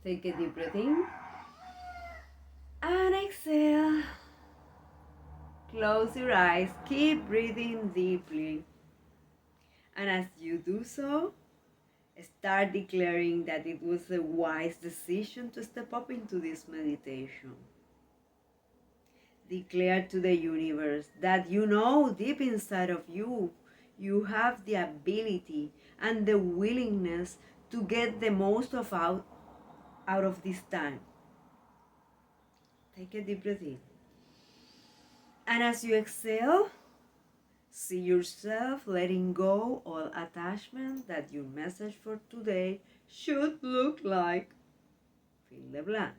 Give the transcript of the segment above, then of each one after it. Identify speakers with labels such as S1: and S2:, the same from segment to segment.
S1: Take a deep breath in and exhale. Close your eyes, keep breathing deeply. And as you do so, start declaring that it was a wise decision to step up into this meditation. Declare to the universe that you know deep inside of you, you have the ability and the willingness to get the most out of this time. Take a deep breath in. And as you exhale, see yourself letting go all attachment that your message for today should look like. Fill the blank.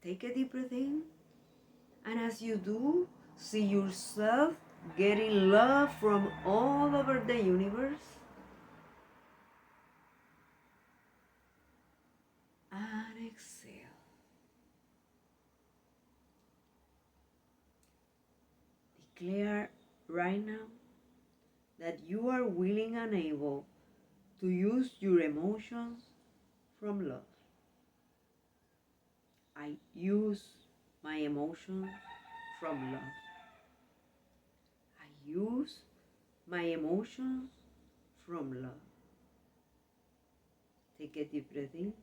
S1: Take a deep breath in. And as you do, see yourself getting love from all over the universe. And exhale. Declare right now that you are willing and able to use your emotions from love. I use my emotions from love. I use my emotions from love. Take a deep breath in.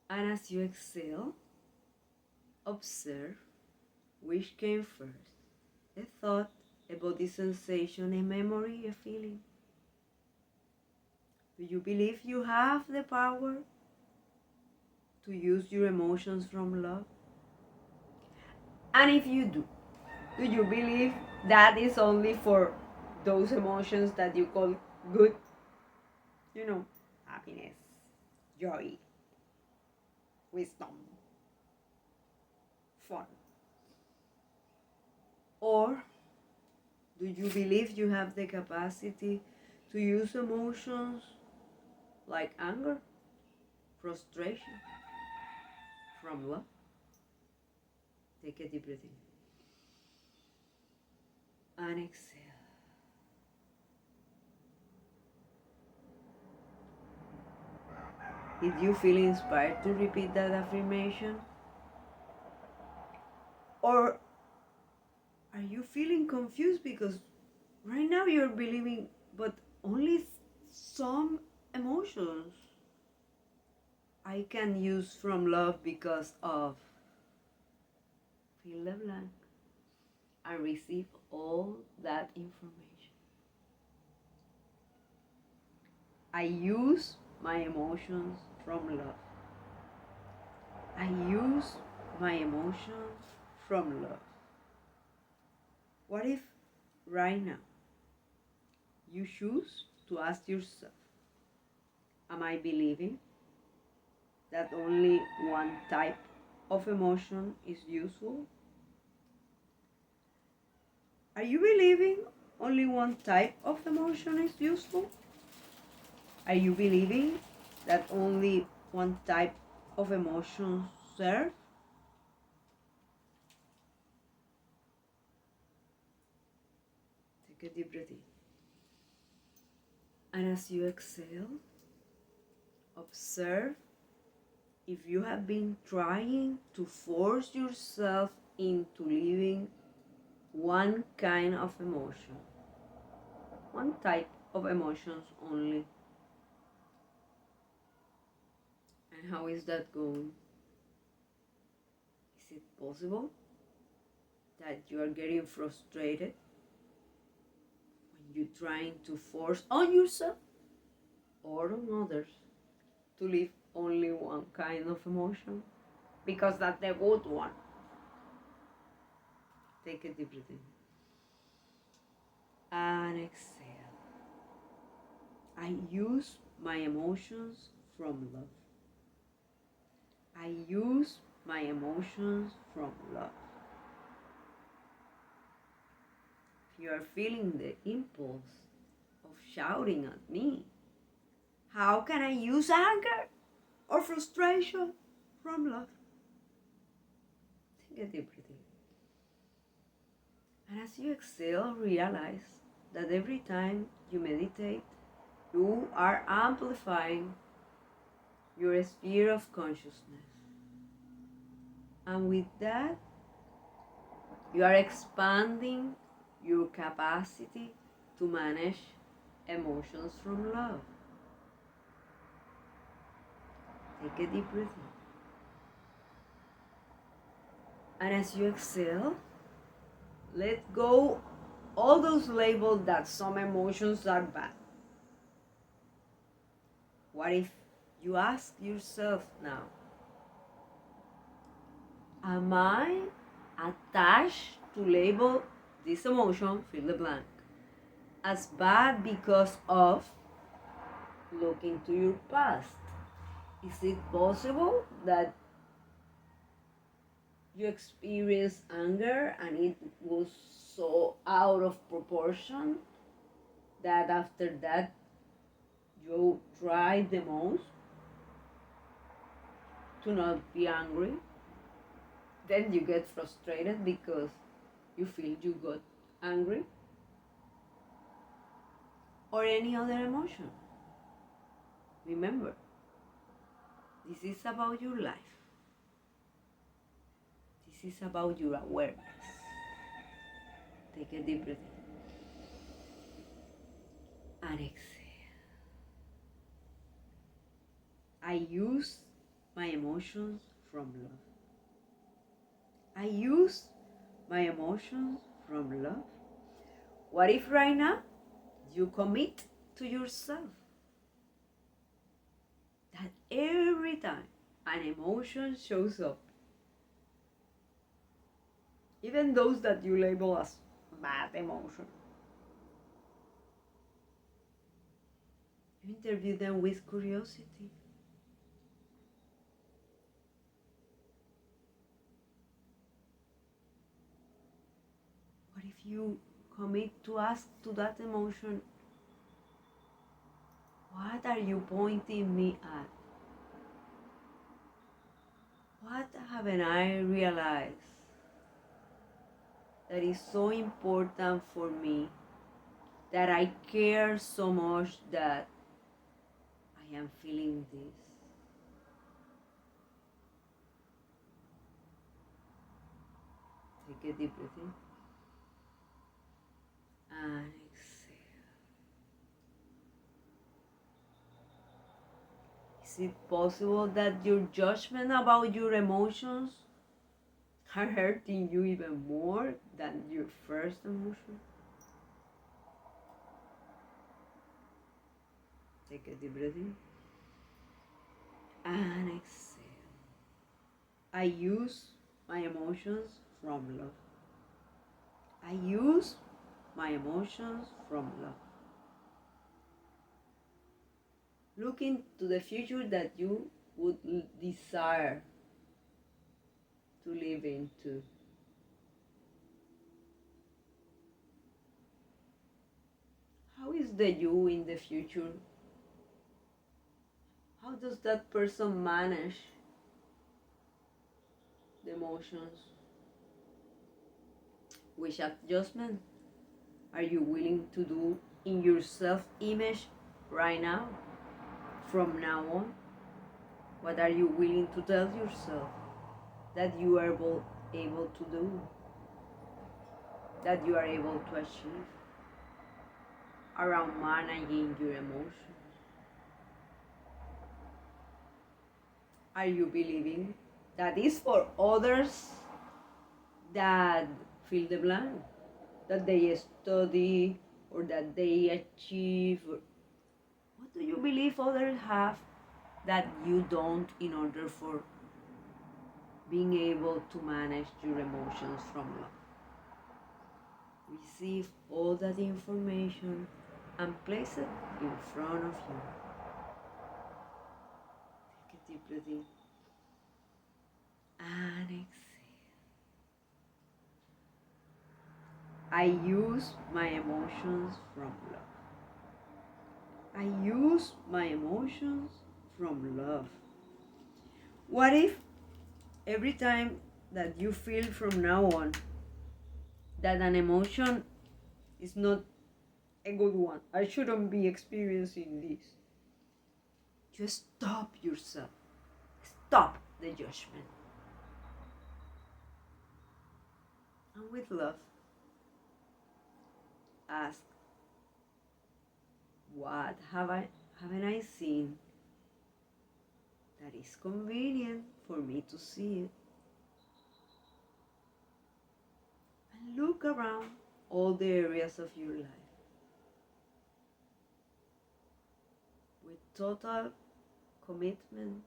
S1: And as you exhale, observe which came first, a thought, a body sensation, a memory, a feeling. Do you believe you have the power to use your emotions from love? And if you do you believe that is only for those emotions that you call good? You know, happiness, joy, wisdom, fun. Or do you believe you have the capacity to use emotions like anger, frustration from love? Take a deep breath in and exhale. Did you feel inspired to repeat that affirmation? Or are you feeling confused because right now you're believing, but only some emotions I can use from love because of fill the blank and receive all that information. I use my emotions from love. I use my emotions from love. What if right now you choose to ask yourself, am I believing that only one type of emotion is useful? Are you believing only one type of emotion is useful? Are you believing that only one type of emotion serve? Take a deep breath in. And as you exhale, observe if you have been trying to force yourself into living one kind of emotion, one type of emotions only. And how is that going? Is it possible that you are getting frustrated when you're trying to force on yourself or on others to live only one kind of emotion? Because that's the good one. Take a deep breath in and exhale. I use my emotions from love. I use my emotions from love. If you are feeling the impulse of shouting at me, how can I use anger or frustration from love? Take a deep breath in. And as you exhale, realize that every time you meditate, You are amplifying your sphere of consciousness. And with that, you are expanding your capacity to manage emotions from love. Take a deep breath in. And as you exhale, let go all those labels that some emotions are bad. What if you ask yourself now, am I attached to label this emotion, fill the blank, as bad because of look into your past? Is it possible that you experienced anger and it was so out of proportion that after that you tried the most to not be angry? Then you get frustrated because you feel you got angry? Or any other emotion? Remember, this is about your life. This is about your awareness. Take a deep breath in and exhale. I use my emotions from love. I use my emotions from love. What if right now you commit to yourself that every time an emotion shows up, even those that you label as bad emotion, you interview them with curiosity. What if you commit to ask to that emotion, what are you pointing me at? What haven't I realized that is so important for me, that I care so much that I am feeling this? Take a deep breath in and exhale. Is it possible that your judgment about your emotions are hurting you even more than your first emotion? Take a deep breath in and exhale. I use my emotions from love. I use my emotions from love. Look into the future that you would desire to live into. How is the you in the future? How does that person manage the emotions? Which adjustment are you willing to do in your self-image right now? From now on, what are you willing to tell yourself that you are able to do, that you are able to achieve around managing your emotions? Are you believing that is for others that fill the blank, that they study or that they achieve? What do you believe others have that you don't, in order for being able to manage your emotions from love? Receive all that information and place it in front of you. Take a deep breath in and exhale. I use my emotions from love. I use my emotions from love. What if every time that you feel from now on that an emotion is not a good one. I shouldn't be experiencing this. You stop yourself. Stop the judgment. And with love, ask, what haven't I seen that is convenient for me to see it? And look around all the areas of your life with total commitment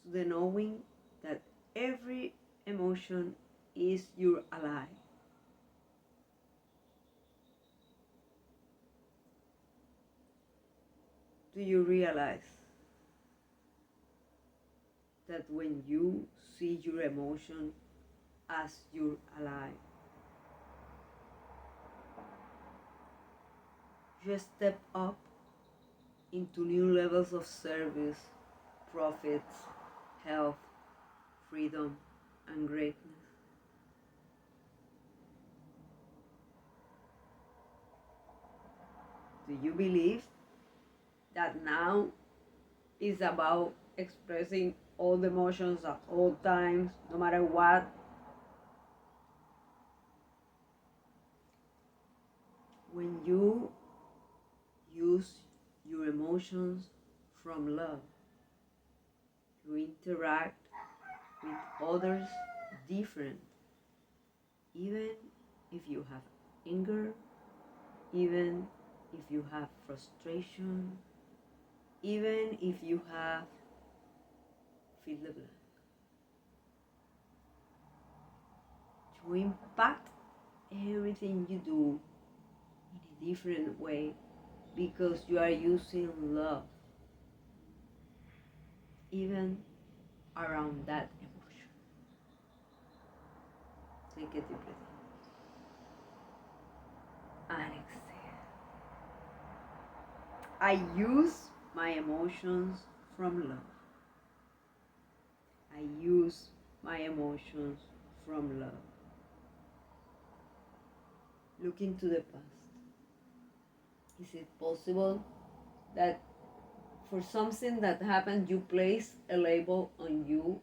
S1: to the knowing that every emotion is your ally. Do you realize that when you see your emotion as your ally, you step up into new levels of service, profits, health, freedom, and greatness? Do you believe that now is about expressing all the emotions at all times, no matter what? When you use your emotions from love, you interact with others different, even if you have anger, even if you have frustration, even if you have fill the blank. You impact everything you do in a different way because you are using love even around that emotion. Take a deep breath and exhale. I use my emotions from love. I use my emotions from love. Look into the past. Is it possible that for something that happened, you place a label on you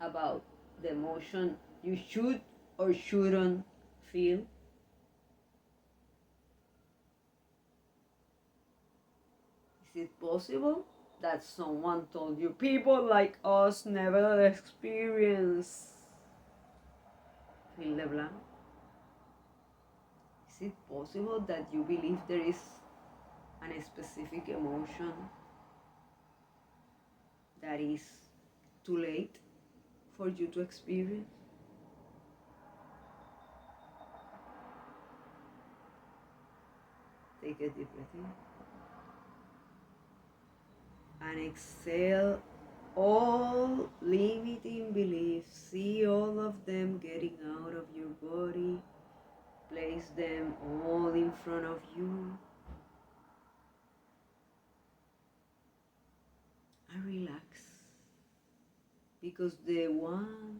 S1: about the emotion you should or shouldn't feel? Is it possible that someone told you people like us never experience fill the blank? Is it possible that you believe there is a specific emotion that is too late for you to experience? Take a deep breath in and exhale all limiting beliefs. See all of them getting out of your body. Place them all in front of you and relax, because the one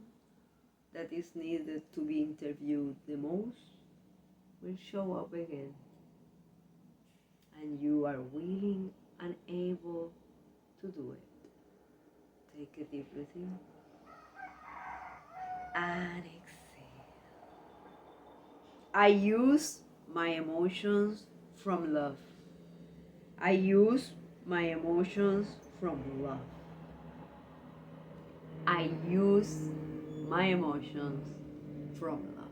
S1: that is needed to be interviewed the most will show up again, and you are willing and able to do it. Take a deep breath in and exhale. I use my emotions from love. I use my emotions from love. I use my emotions from love.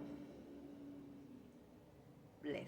S1: Blessing.